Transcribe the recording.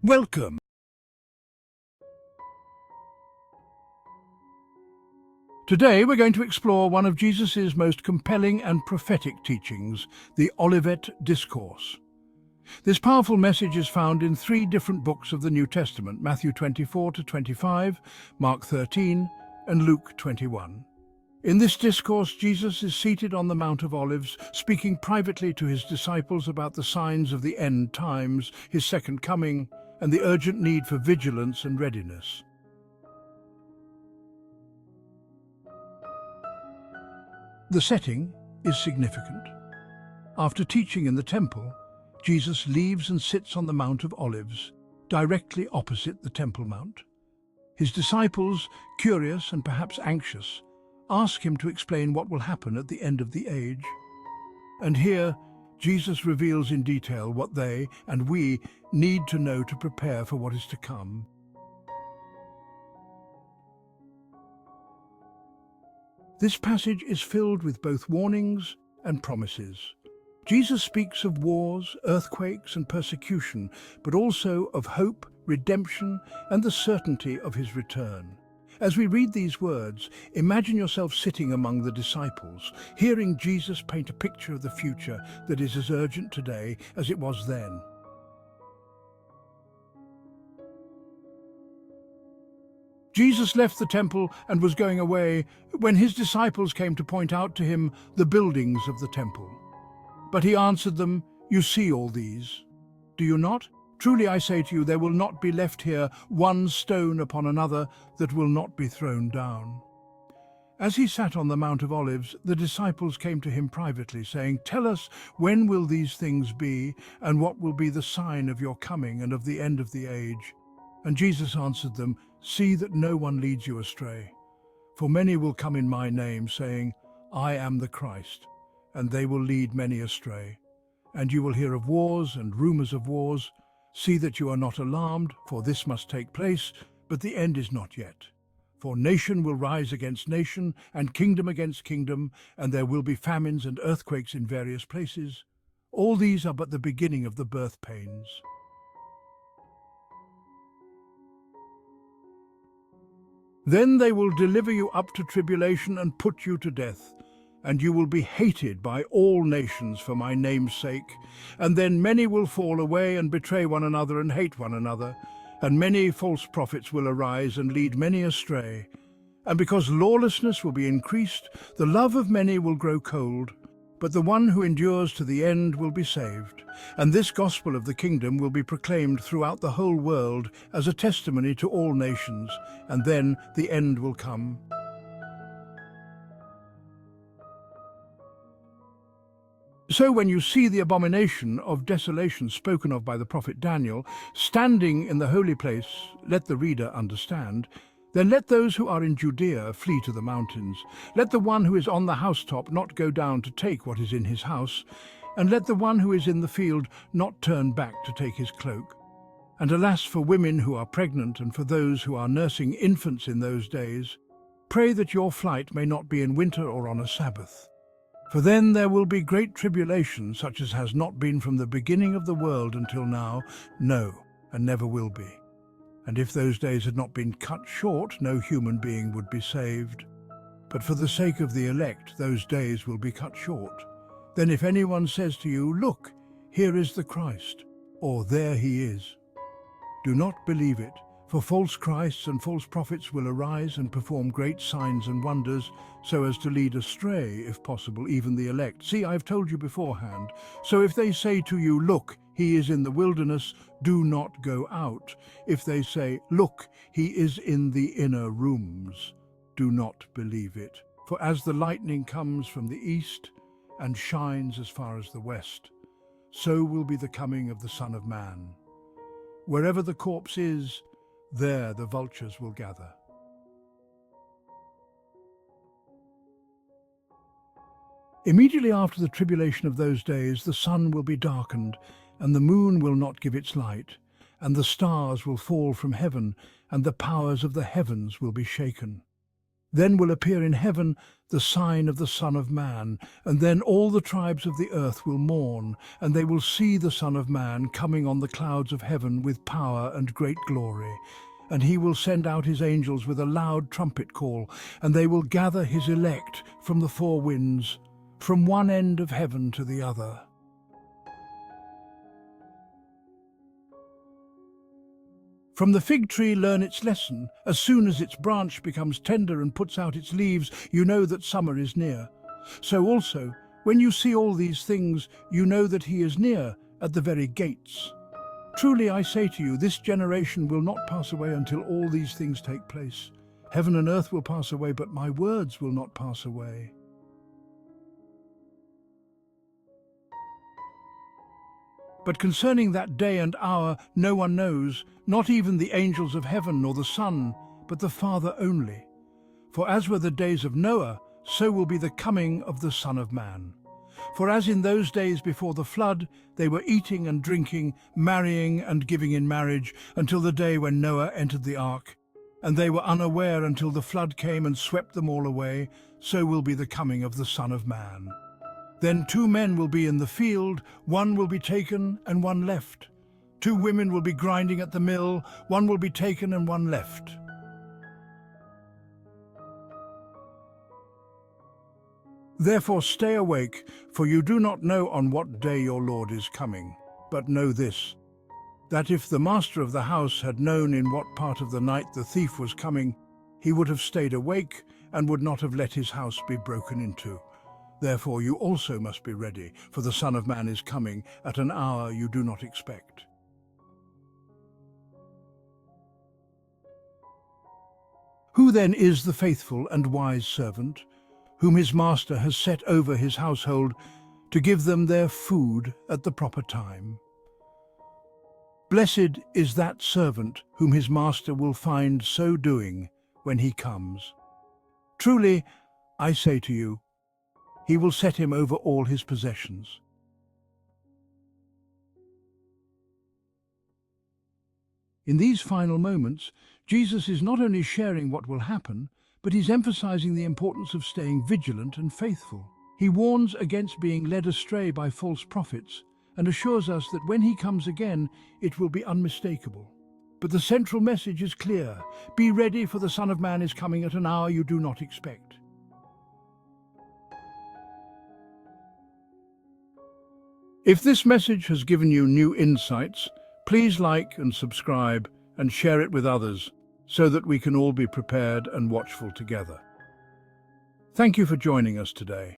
Welcome. Today we're going to explore one of Jesus' most compelling and prophetic teachings, the Olivet Discourse. This powerful message is found in 3 different books of the New Testament, Matthew 24 to 25, Mark 13, and Luke 21. In this discourse, Jesus is seated on the Mount of Olives, speaking privately to his disciples about the signs of the end times, his second coming, and the urgent need for vigilance and readiness. The setting is significant. After teaching in the temple, Jesus leaves and sits on the Mount of Olives, directly opposite the Temple Mount. His disciples, curious and perhaps anxious, ask him to explain what will happen at the end of the age. And here, Jesus reveals in detail what they and we need to know to prepare for what is to come. This passage is filled with both warnings and promises. Jesus speaks of wars, earthquakes, and persecution, but also of hope, redemption, and the certainty of his return. As we read these words, imagine yourself sitting among the disciples, hearing Jesus paint a picture of the future that is as urgent today as it was then. Jesus left the temple and was going away when his disciples came to point out to him the buildings of the temple. But he answered them, "You see all these, do you not? Truly I say to you, there will not be left here one stone upon another that will not be thrown down." As he sat on the Mount of Olives, the disciples came to him privately, saying, "Tell us, when will these things be, and what will be the sign of your coming and of the end of the age?" And Jesus answered them, "See that no one leads you astray. For many will come in my name, saying, 'I am the Christ,' and they will lead many astray. And you will hear of wars and rumors of wars. See that you are not alarmed, for this must take place, but the end is not yet. For nation will rise against nation, and kingdom against kingdom, and there will be famines and earthquakes in various places. All these are but the beginning of the birth pains." "Then they will deliver you up to tribulation and put you to death, and you will be hated by all nations for my name's sake. And then many will fall away and betray one another and hate one another, and many false prophets will arise and lead many astray. And because lawlessness will be increased, the love of many will grow cold. But the one who endures to the end will be saved. And this gospel of the kingdom will be proclaimed throughout the whole world as a testimony to all nations, and then the end will come." So when you see the abomination of desolation spoken of by the prophet Daniel standing in the holy place, let the reader understand. Then let those who are in Judea flee to the mountains. Let the one who is on the housetop not go down to take what is in his house, and let the one who is in the field not turn back to take his cloak. And alas for women who are pregnant and for those who are nursing infants in those days. Pray that your flight may not be in winter or on a Sabbath. For then there will be great tribulation, such as has not been from the beginning of the world until now, no, and never will be. And if those days had not been cut short, no human being would be saved. But for the sake of the elect, those days will be cut short. Then if anyone says to you, 'Look, here is the Christ,' or 'There he is,' do not believe it. For false Christs and false prophets will arise and perform great signs and wonders, so as to lead astray, if possible, even the elect. See, I've told you beforehand. So if they say to you, 'Look, he is in the wilderness,' do not go out. If they say, 'Look, he is in the inner rooms,' do not believe it. For as the lightning comes from the east and shines as far as the west, so will be the coming of the Son of Man. Wherever the corpse is, there the vultures will gather." Immediately after the tribulation of those days, the sun will be darkened, and the moon will not give its light, and the stars will fall from heaven, and the powers of the heavens will be shaken. Then will appear in heaven the sign of the Son of Man, and then all the tribes of the earth will mourn, and they will see the Son of Man coming on the clouds of heaven with power and great glory. And he will send out his angels with a loud trumpet call, and they will gather his elect from the four winds, from one end of heaven to the other. From the fig tree learn its lesson. As soon as its branch becomes tender and puts out its leaves, you know that summer is near. So also, when you see all these things, you know that he is near, at the very gates. Truly I say to you, this generation will not pass away until all these things take place. Heaven and earth will pass away, but my words will not pass away. But concerning that day and hour no one knows, not even the angels of heaven nor the Son, but the Father only. For as were the days of Noah, so will be the coming of the Son of Man. For as in those days before the flood, they were eating and drinking, marrying and giving in marriage, until the day when Noah entered the ark, and they were unaware until the flood came and swept them all away, so will be the coming of the Son of Man. Then 2 men will be in the field, one will be taken and one left. 2 women will be grinding at the mill, one will be taken and one left. Therefore stay awake, for you do not know on what day your Lord is coming. But know this, that if the master of the house had known in what part of the night the thief was coming, he would have stayed awake and would not have let his house be broken into. Therefore you also must be ready, for the Son of Man is coming at an hour you do not expect. Who then is the faithful and wise servant, whom his master has set over his household to give them their food at the proper time? Blessed is that servant whom his master will find so doing when he comes. Truly, I say to you, he will set him over all his possessions. In these final moments, Jesus is not only sharing what will happen, but he's emphasizing the importance of staying vigilant and faithful. He warns against being led astray by false prophets and assures us that when he comes again, it will be unmistakable. But the central message is clear. Be ready, for the Son of Man is coming at an hour you do not expect. If this message has given you new insights, please like and subscribe and share it with others so that we can all be prepared and watchful together. Thank you for joining us today.